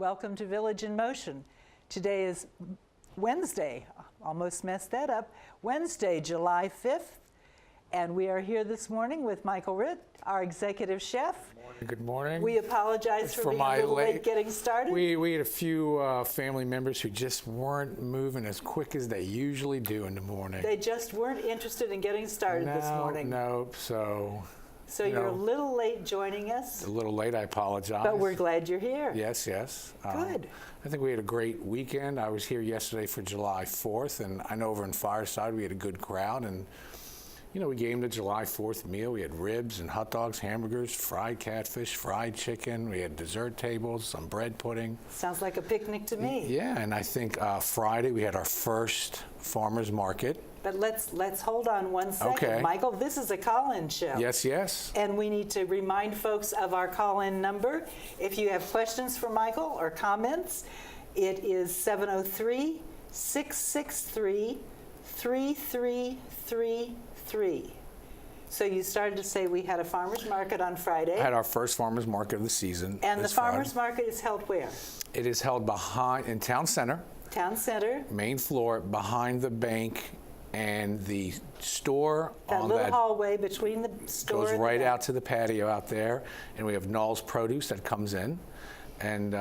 Welcome to Village in Motion. Today is Wednesday, almost messed that up, Wednesday, July 5th, and we are here this morning with Michael Ritt, our executive chef. Good morning. We apologize for being a little late getting started. We had a few family members who just weren't moving as quick as they usually do in the morning. They just weren't interested in getting started this morning. So you're a little late joining us. A little late, I apologize. But we're glad you're here. Yes, yes. Good. I think we had a great weekend. I was here yesterday for July 4th, and I know over in Fireside we had a good crowd. And, you know, we gave them the July 4th meal. We had ribs and hot dogs, hamburgers, fried catfish, fried chicken. We had dessert tables, some bread pudding. Sounds like a picnic to me. Yeah, and I think Friday we had our first farmer's market. But let's hold on one second. Okay. Michael, this is a call-in show. Yes, yes. And we need to remind folks of our call-in number. If you have questions for Michael or comments, it is 703-663-3333. So you started to say we had a farmer's market on Friday. I had our first farmer's market of the season. And the farmer's market is held where? It is held in Town Center. Town Center. Main floor, behind the bank and the store. That little hallway between the store goes right out to the patio out there. And we have Knowles Produce that comes in. And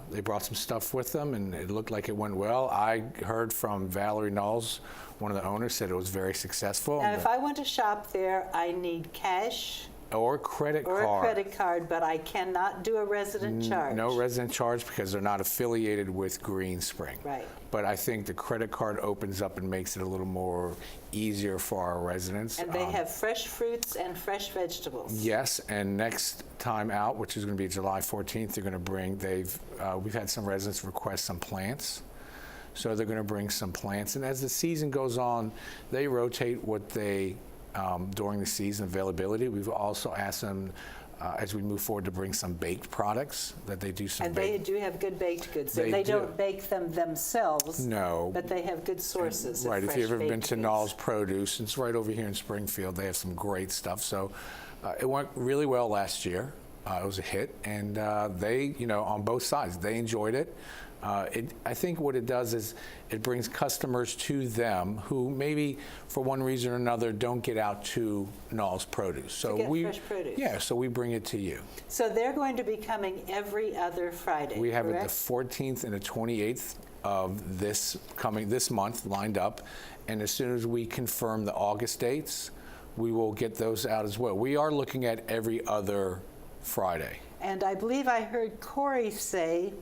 they brought some stuff with them, and it looked like it went well. I heard from Valerie Knowles, one of the owners, said it was very successful. Now, if I want to shop there, I need cash. Or credit card. Or a credit card, but I cannot do a resident charge. No resident charge because they're not affiliated with Green Spring. Right. But I think the credit card opens up and makes it a little more easier for our residents. And they have fresh fruits and fresh vegetables. Yes, and next time out, which is going to be July 14th, they're going to bring, we've had some residents request some plants. So they're going to bring some plants. And as the season goes on, they rotate what they during the season availability. We've also asked them as we move forward to bring some baked products that they do some. And they do have good baked goods. They don't bake them themselves. No. But they have good sources. Right. Of If you've ever been goods. to Knowles Produce, it's right over here in Springfield. They have some great stuff. So it went really well last year. It was a hit, and they, on both sides, they enjoyed it. I think what it does is it brings customers to them who maybe for one reason or another don't get out to Knowles Produce. So fresh produce. Yeah, so we bring it to you. So they're going to be coming every other Friday. We have correct? it the 14th and the 28th of this month lined up, and as soon as we confirm the August dates, we will get those out as well. We are looking at every other Friday. And I believe I heard Corey say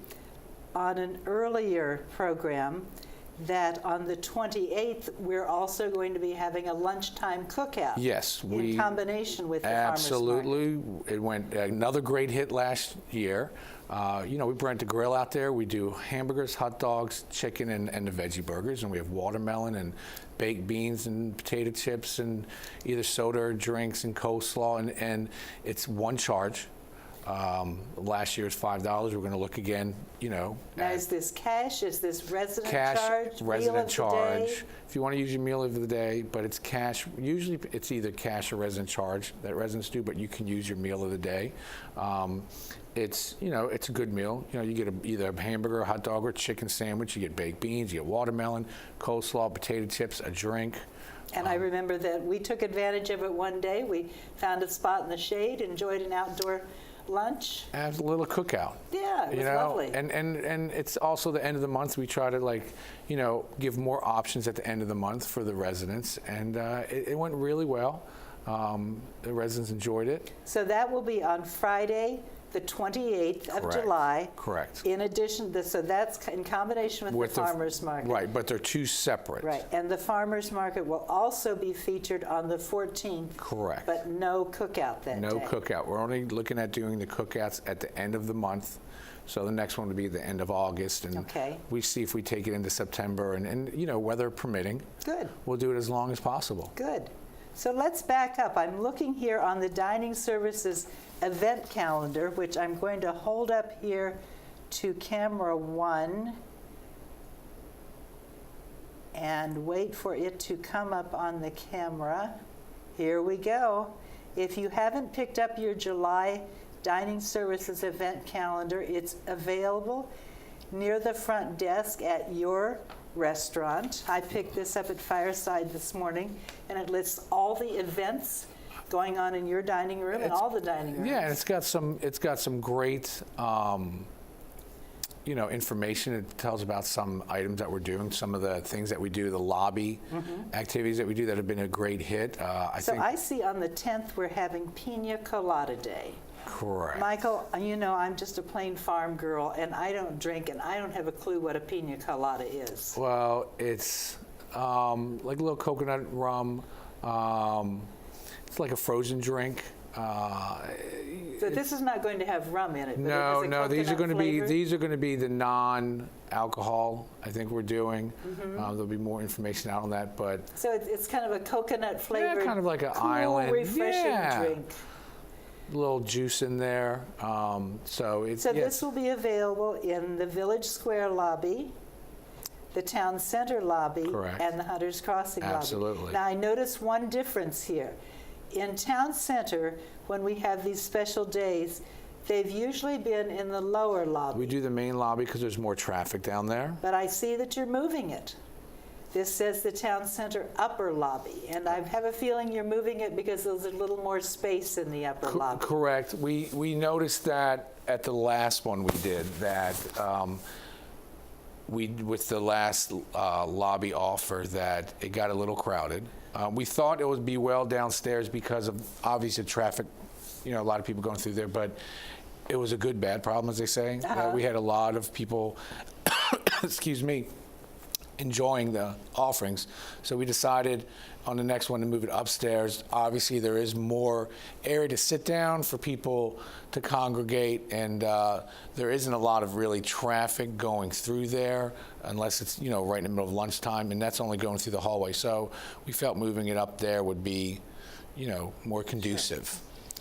on an earlier program that on the 28th we're also going to be having a lunchtime cookout. Yes, in combination with the absolutely. farmers market. It went another great hit last year. We rent the grill out there. We do hamburgers, hot dogs, chicken, and the veggie burgers, and we have watermelon and baked beans and potato chips and either soda or drinks and coleslaw, and it's one charge. Last year's $5. We're going to look again, Now, is this cash? Is this resident cash, charge? resident charge. Day? If you want to use your meal of the day, but it's cash. Usually it's either cash or resident charge that residents do, but you can use your meal of the day. It's a good meal. You get either a hamburger, a hot dog, or a chicken sandwich. You get baked beans, you get watermelon, coleslaw, potato chips, a drink. And I remember that we took advantage of it one day. We found a spot in the shade, enjoyed an outdoor lunch. Have a little cookout. Yeah, it was lovely. And it's also the end of the month. We try to give more options at the end of the month for the residents, and it went really well. The residents enjoyed it. So that will be on Friday, the 28th of July. Correct. In addition, so that's in combination with the farmers market. Right, but they're two separate. Right, and the farmers market will also be featured on the 14th. Correct. But no cookout that day. No cookout. We're only looking at doing the cookouts at the end of the month. So the next one will be the end of August, and we see if we take it into September, and weather permitting. Good. We'll do it as long as possible. Good. So let's back up. I'm looking here on the dining services event calendar, which I'm going to hold up here to camera 1 and wait for it to come up on the camera. Here we go. If you haven't picked up your July Dining Services event calendar. It's available near the front desk at your restaurant. I picked this up at Fireside this morning, and it lists all the events going on in your dining room and all the dining rooms. Yeah, and it's got some great information. It tells about some items that we're doing, some of the things that we do, the lobby activities that we do that have been a great hit. I see on the 10th we're having Pina Colada Day. Correct. Michael, I'm just a plain farm girl, and I don't drink, and I don't have a clue what a pina colada is. Well, it's like a little coconut rum. It's like a frozen drink. So this is not going to have rum in it. But No. These are going to be the non-alcohol. I think we're doing. There'll be more information out on that, but so it's kind of a coconut flavored, yeah, kind of like an cool, island, refreshing drink. A little juice in there. So this will be available in the Village Square lobby, the Town Center lobby, Correct. and the Hunters Crossing Absolutely. lobby. Now I notice one difference here. In Town Center, when we have these special days, they've usually been in the lower lobby. We do the main lobby because there's more traffic down there. But I see that you're moving it. This says the Town Center upper lobby, and I have a feeling you're moving it because there's a little more space in the upper lobby. Correct. We noticed that at the last one we did, that with the last lobby offer, that it got a little crowded. We thought it would be well downstairs because of obviously traffic, a lot of people going through there, but it was a good bad problem, as they say. We had a lot of people, excuse me, enjoying the offerings. So we decided on the next one to move it upstairs. Obviously, there is more area to sit down for people to congregate, and there isn't a lot of really traffic going through there unless it's, right in the middle of lunchtime, and that's only going through the hallway. So we felt moving it up there would be, more conducive. Sure.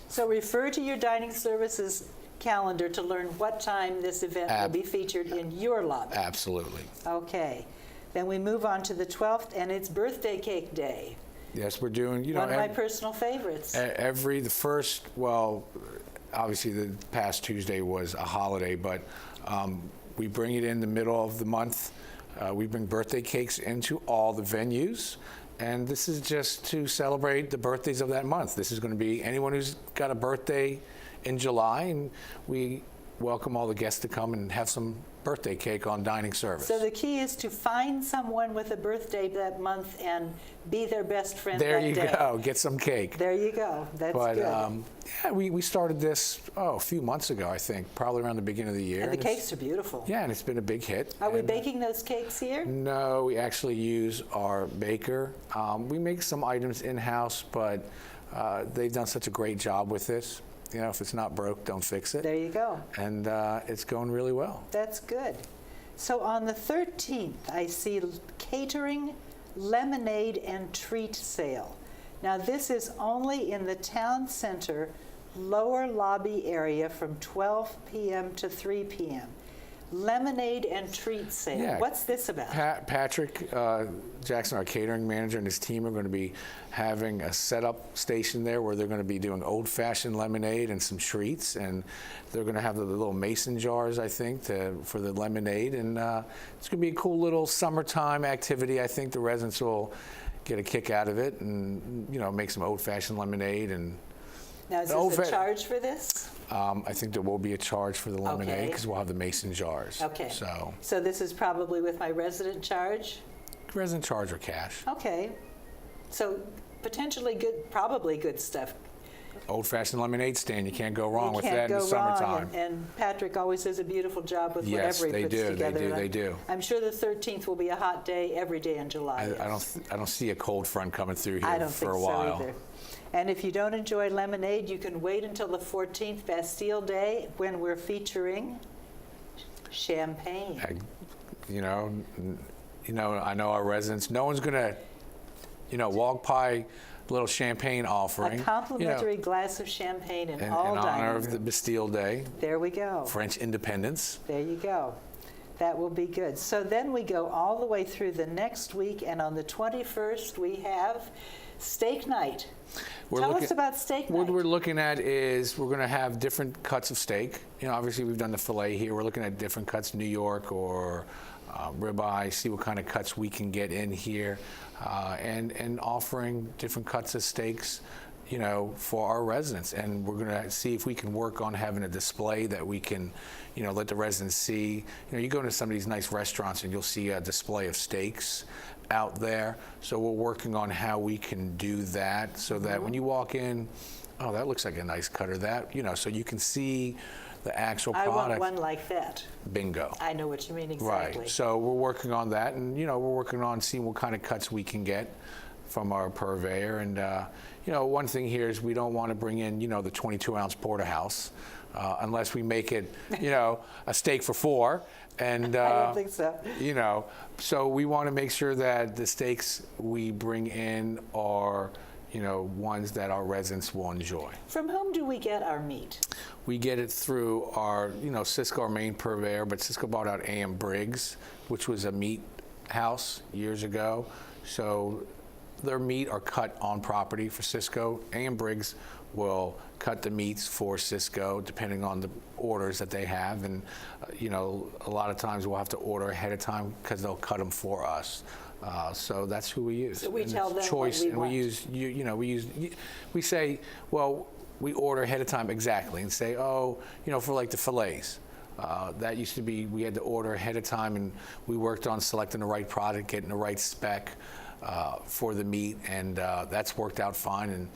So refer to your dining services calendar to learn what time this event will be featured in your lobby. Absolutely. Okay. Then we move on to the 12th, and it's Birthday Cake Day. Yes, we're doing, one of my personal favorites. Obviously the past Tuesday was a holiday, but we bring it in the middle of the month. We bring birthday cakes into all the venues, and this is just to celebrate the birthdays of that month. This is going to be anyone who's got a birthday in July, and we welcome all the guests to come and have some birthday cake on dining service. So the key is to find someone with a birthday that month and be their best friend there that you day. go. Get some cake. There you go. That's good. We started this a few months ago, I think, probably around the beginning of the year. And the cakes are beautiful. Yeah, and it's been a big hit. Are we baking those cakes here? No, we actually use our baker. We make some items in-house, but they've done such a great job with this. If it's not broke, don't fix it. There you go. And it's going really well. That's good. So on the 13th, I see catering, lemonade, and treat sale. Now this is only in the Town Center lower lobby area from 12 p.m. to 3 p.m. Lemonade and treat sale. Yeah. What's this about? Patrick Jackson, our catering manager, and his team are going to be having a setup station there where they're going to be doing old-fashioned lemonade and some treats, and they're going to have the little mason jars, I think, for the lemonade, and it's going to be a cool little summertime activity. I think the residents will get a kick out of it, and make some old-fashioned lemonade. And now, is there a charge for this? I think there will be a charge for the lemonade because we'll have the mason jars. Okay. So this is probably with my resident charge? Resident charge or cash. Okay. So potentially good, probably good stuff. Old-fashioned lemonade stand. You can't go wrong with that in the summertime. And Patrick always does a beautiful job with whatever he puts together. Yes, they do. I'm sure the 13th will be a hot day every day in July. I don't see a cold front coming through here for a while. I don't think so either. And if you don't enjoy lemonade, you can wait until the 14th, Bastille Day, when we're featuring champagne. I know our residents. No one's gonna, walk by little champagne offering. A complimentary glass of champagne in all dining honor rooms. of the Bastille Day. There we go. French independence. There you go. That will be good. So then we go all the way through the next week, and on the 21st we have steak night. Tell us about steak night. What we're looking at is we're going to have different cuts of steak. You know, obviously we've done the filet here. We're looking at different cuts, New York or ribeye, see what kind of cuts we can get in here, and offering different cuts of steaks, you know, for our residents. And we're going to see if we can work on having a display that we can, you know, let the residents see. You know, you go into some of these nice restaurants and you'll see a display of steaks out there. So we're working on how we can do that so that when you walk in, oh, that looks like a nice cut, or that, you know, so you can see the actual product. I want one like that. Bingo. I know what you mean exactly. Right. So we're working on that, and you know, we're working on seeing what kind of cuts we can get from our purveyor. And you know, one thing here is we don't want to bring in, you know, the 22-ounce porterhouse unless we make it, you know, a steak for four. And I don't think so. You know, so we want to make sure that the steaks we bring in are, you know, ones that our residents will enjoy. From whom do we get our meat? We get it through our, you know, Cisco, our main purveyor, but Cisco bought out A.M. Briggs, which was a meat house years ago. So their meat are cut on property for Cisco. A.M. Briggs will cut the meats for Cisco depending on the orders that they have. And, you know, a lot of times we'll have to order ahead of time because they'll cut them for us. So that's who we use. So we tell them choice, what we and want. we use, we say, well, we order ahead of time exactly, and say, oh, you know, for like the fillets. That used to be, we had to order ahead of time, and we worked on selecting the right product, getting the right spec for the meat, and that's worked out fine. And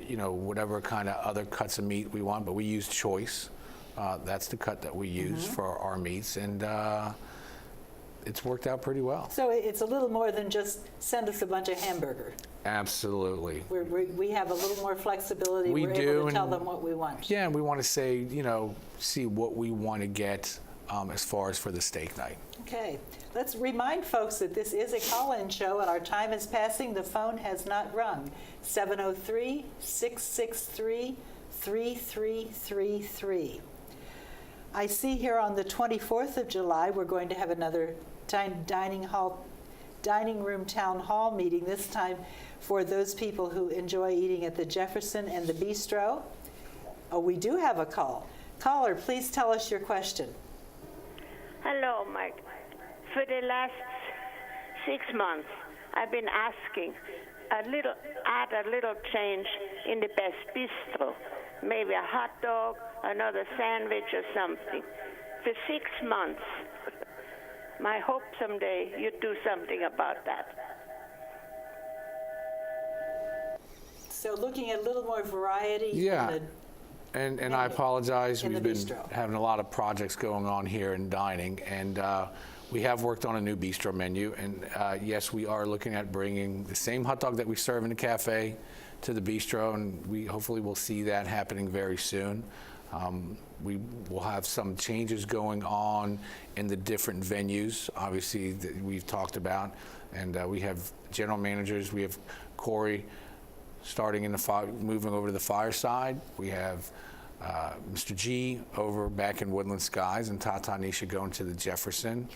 you know, whatever kind of other cuts of meat we want, but we use choice. That's the cut that we use for our meats, and it's worked out pretty well. So it's a little more than just send us a bunch of hamburger. Absolutely. We have a little more flexibility. We We're do, able to tell and- them what we want. Yeah, and we want to say, you know, see what we want to get as far as for the steak night. Okay, let's remind folks that this is a call-in show and our time is passing. The phone has not rung. 703-663-3333. I see here on the 24th of July, we're going to have another dining room town hall meeting, this time for those people who enjoy eating at the Jefferson and the Bistro. Oh, we do have a call. Caller, please tell us your question. Hello, Mike. For the last 6 months, I've been asking add a little change in the best bistro, maybe a hot dog, another sandwich or something. For 6 months. My hope someday you'd do something about that. So looking at a little more variety. Yeah. And I apologize, in the we've been bistro. having a lot of projects going on here in dining, and we have worked on a new bistro menu, and yes, we are looking at bringing the same hot dog that we serve in the cafe to the bistro, and we hopefully will see that happening very soon. We will have some changes going on in the different venues, obviously, that we've talked about, and we have general managers. We have Corey starting in the moving over to the Fireside. We have Mr. G over back in Woodland Skies, and Tata Nisha going to the Jefferson.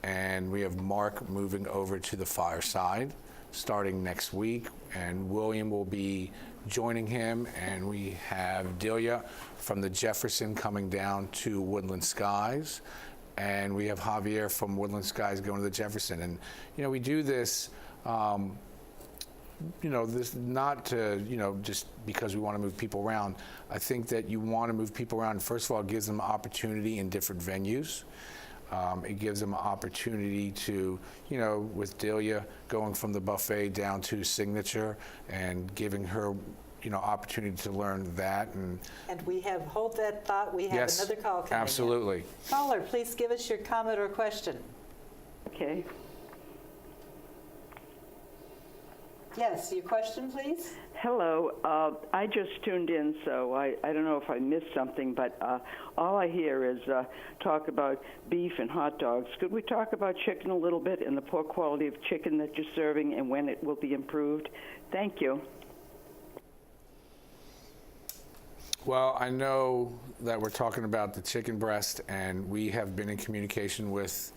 And we have Mark moving over to the Fireside starting next week, and William will be joining him, and we have Delia from the Jefferson coming down to Woodland Skies, and we have Javier from Woodland Skies going to the Jefferson. And you know, we do this you know, this not to, you know, just because we want to move people around. I think that you want to move people around. First of all, it gives them opportunity in different venues. It gives them an opportunity to, you know, with Delia going from the buffet down to Signature and giving her, you know, opportunity to learn that. And we have, hold that thought, we have yes, another call coming in. absolutely. Caller, please give us your comment or question. Okay. Yes, your question, please? Hello. I just tuned in, so I don't know if I missed something, but all I hear is talk about beef and hot dogs. Could we talk about chicken a little bit and the poor quality of chicken that you're serving and when it will be improved? Thank you. Well, I know that we're talking about the chicken breast, and we have been in communication with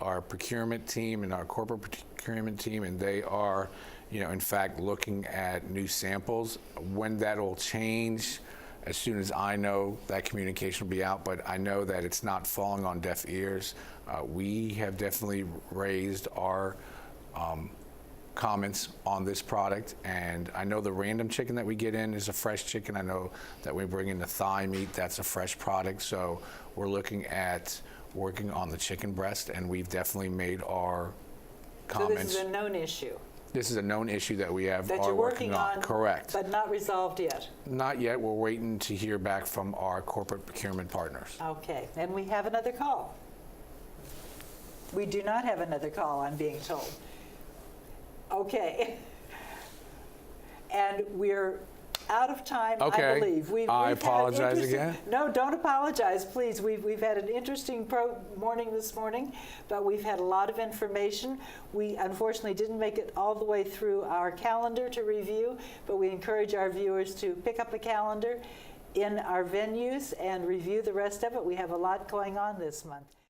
our procurement team and our corporate procurement team, and they are, in fact, looking at new samples. When that'll change, as soon as I know, that communication will be out, but I know that it's not falling on deaf ears. We have definitely raised our comments on this product, and I know the random chicken that we get in is a fresh chicken. I know that we bring in the thigh meat, that's a fresh product. So we're looking at working on the chicken breast, and we've definitely made our comments. So this is a known issue This is a known issue that we have that are you're working on, Correct. but not resolved yet. Not yet. We're waiting to hear back from our corporate procurement partners. Okay, and we have another call. We do not have another call, I'm being told. Okay. And we're out of time, Okay. I believe. I had an apologize interesting- again. No, don't apologize, please. We've had an interesting morning this morning, but we've had a lot of information. We unfortunately didn't make it all the way through our calendar to review, but we encourage our viewers to pick up a calendar in our venues and review the rest of it. We have a lot going on this month.